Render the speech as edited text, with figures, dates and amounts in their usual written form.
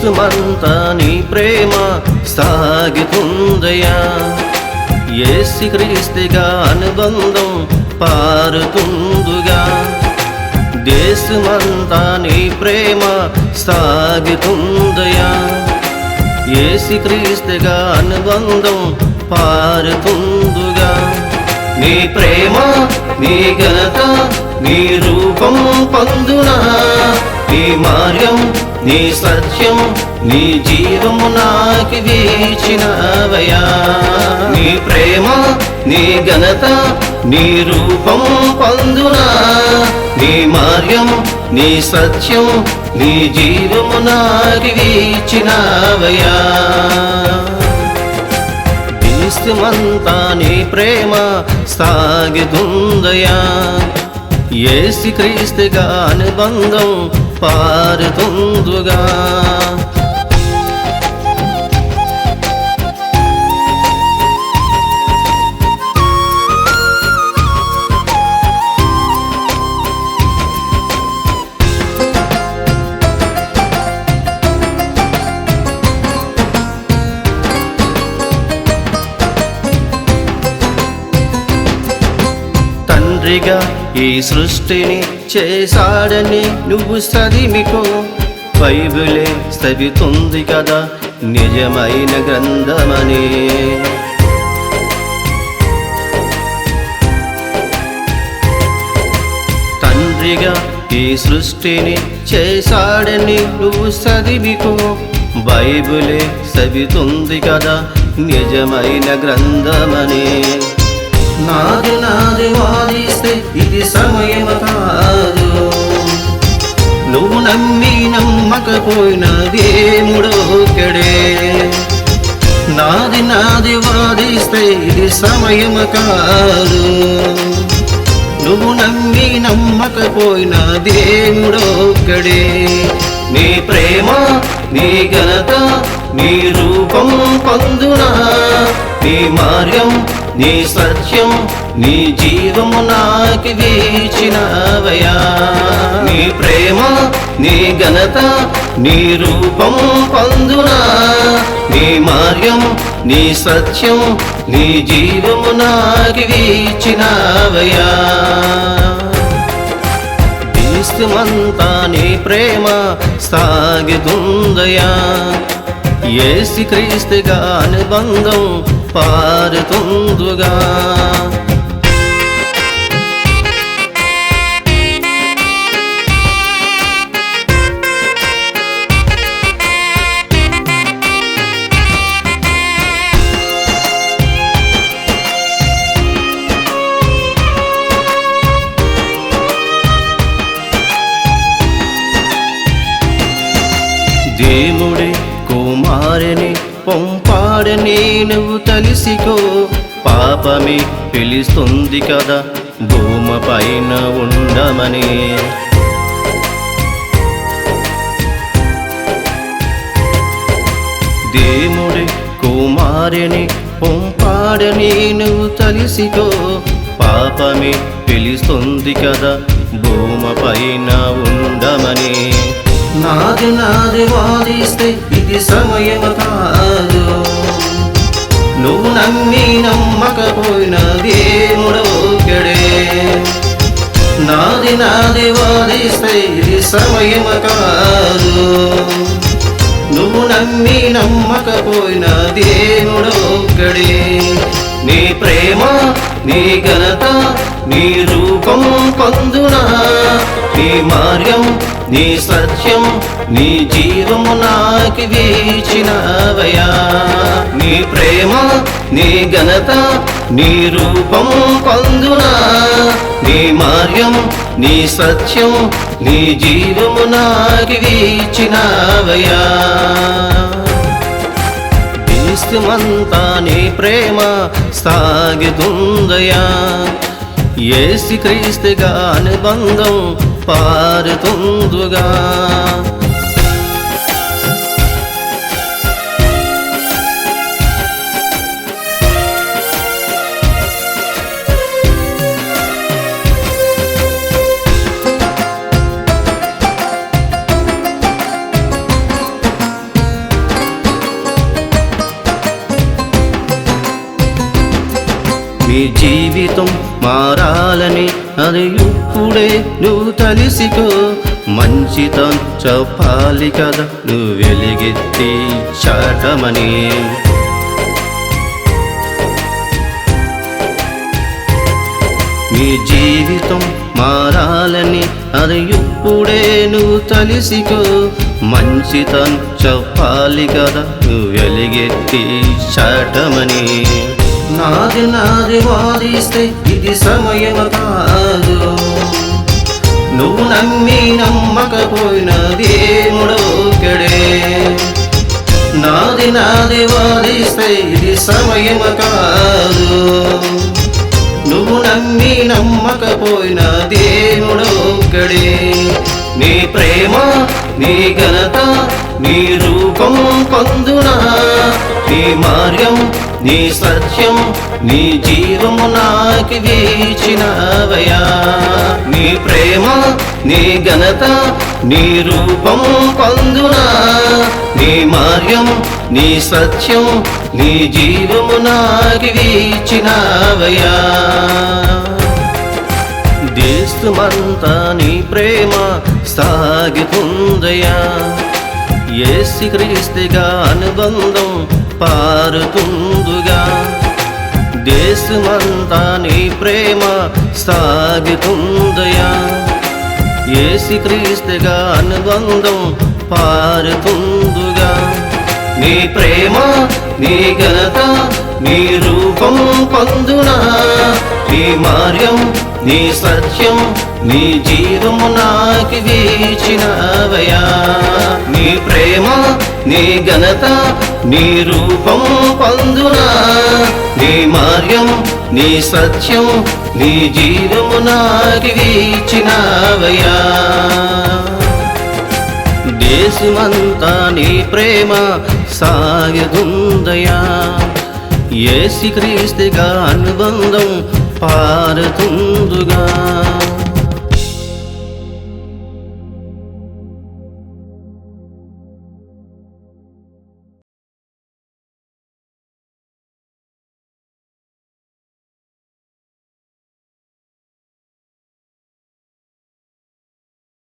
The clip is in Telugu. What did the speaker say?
దేశమంతా నీ ప్రేమ సాగుతుందయా, యేసుక్రీస్తుగా అనుబంధం పారుతుందుగా. దేశమంతా నీ ప్రేమ సాగుతుందయా, యేసుక్రీస్తుగా అనుబంధం పారుతుందుగా. నీ ప్రేమ నీ ఘనత నీ రూపం పొందునా, నీ మార్గం నీ సత్యం నీ జీవము నాకు వీచినవయా. నీ ప్రేమ నీ ఘనత నీ రూపం పొందునా, నీ మార్గం నీ సత్యం నీ జీవము నాకు వీచినవయా. దేశమంతా నీ ప్రేమ సాగుతుందయా, యేసుక్రీస్తుగా అనుబంధం పారుతుందుగా. తండ్రిగా ఈ సృష్టిని చేశాడని నువ్వు చదివికో, బైబిలే చదువుతుంది కదా నిజమైన గ్రంథమని. తండ్రిగా ఈ సృష్టిని చేశాడని నువ్వు చదివికో, బైబిలే చదువుతుంది కదా నిజమైన గ్రంథమని. నాది వాదిస్తే ఇది సమయం కాదు, నువ్వు నమ్మి నమ్మకపోయిన దేవుడొక్కడే. నాది వాదిస్తే ఇది సమయం కాదు, నువ్వు నమ్మి నమ్మకపోయిన దేవుడొక్కడే. నీ ప్రేమ నీ ఘనత నీ రూపం పొందునా, నీ మార్గం నీ సత్యం నీ జీవము నాకు వీచినవయా. నీ ప్రేమ నీ ఘనత నీ రూపం పొందునా, నీ మార్గం నీ సత్యం నీ జీవము నాకు వీచినవయా. దేశమంతా నీ ప్రేమ సాగుతుందయా, యేసుక్రీస్తుగా అనుబంధం పారుతుందుగా. దేవుడే కుమారుని పంపాడని నువ్వు తలిసికో, పాపమే పిలుస్తుంది కదా భూమి పైన ఉండమని. దేవుడి కుమారుని పంపాడని నువ్వు తలిసికో, పాపమే పిలుస్తుంది కదా భూమి పైన ఉండమని. నాది వాదిస్తే ఇది సమయం కాదు, నువ్వు నమ్మి నమ్మకపోయిన దేవుడొక్కడే. నాది వాదిస్తే ఇది సమయం కాదు, నువ్వు నమ్మి నమ్మకపోయిన దేవుడొక్కడే. నీ ప్రేమ నీ ఘనత నీ రూపం పొందునా, నీ మార్గం నీ సత్యం నీ జీవము నాకు వీచినవయా. నీ ప్రేమ నీ ఘనత నీ రూపం పొందునా, నీ మార్గం నీ సత్యం నీ జీవము నాకు వీచినవయా. దేశమంతా నీ ప్రేమ సాగుతుందయా, యేసుక్రీస్తుగా అనుబంధం పారుతుందుగా. మీ జీవితం మారాలని అది ఇప్పుడే నువ్వు తలిసికో. మంచితనం చెప్పాలి కదా నువ్వు వెలిగెత్తి చాటమని. మీ జీవితం మారాలని అది ఇప్పుడే నువ్వు తలిసికో. మంచితనం చెప్పాలి కదా నువ్వు వెలిగెత్తి చాటమని. నాది నాది వాదిస్తే ఇది సమయం కాదు. నువ్వు నమ్మి నమ్మకపోయిన దేవుడొక్కడే. నాది నాది వాదిస్తే ఇది సమయం కాదు. నువ్వు నమ్మి నమ్మకపోయిన దేవుడొక్కడే. నీ ప్రేమ నీ ఘనత నీ రూపం పొందునా. నీ మార్గం నీ సత్యం నీ జీవము నాకు వీచినవయా. నీ ప్రేమ నీ ఘనత నీ రూపం పొందునా. నీ మార్గం నీ సత్యం నీ జీవము నాకు వీచినవయా. దేశమంతా నీ ప్రేమ సాగుతుందయా. యేసుక్రీస్తుగా అనుబంధం పారుతుందుగా. దేశమంతా నీ ప్రేమ సాగుతుందయా. యేసుక్రీస్తుగా అనుబంధం పారుతుందుగా. నీ ప్రేమ నీ ఘనత నీ రూపం పొందునా. నీ మార్గం నీ సత్యం నీ జీవము నాకు వీచినవయా. నీ ప్రేమ నీ ఘనత నీ రూపం పొందునా. నీ మార్గం నీ సత్యం నీ జీవము నాకు వీచినవయా. దేశమంతా నీ ప్రేమ సాగుతుందయా. యేసుక్రీస్తుగా అనుబంధం పారుతుందుగా.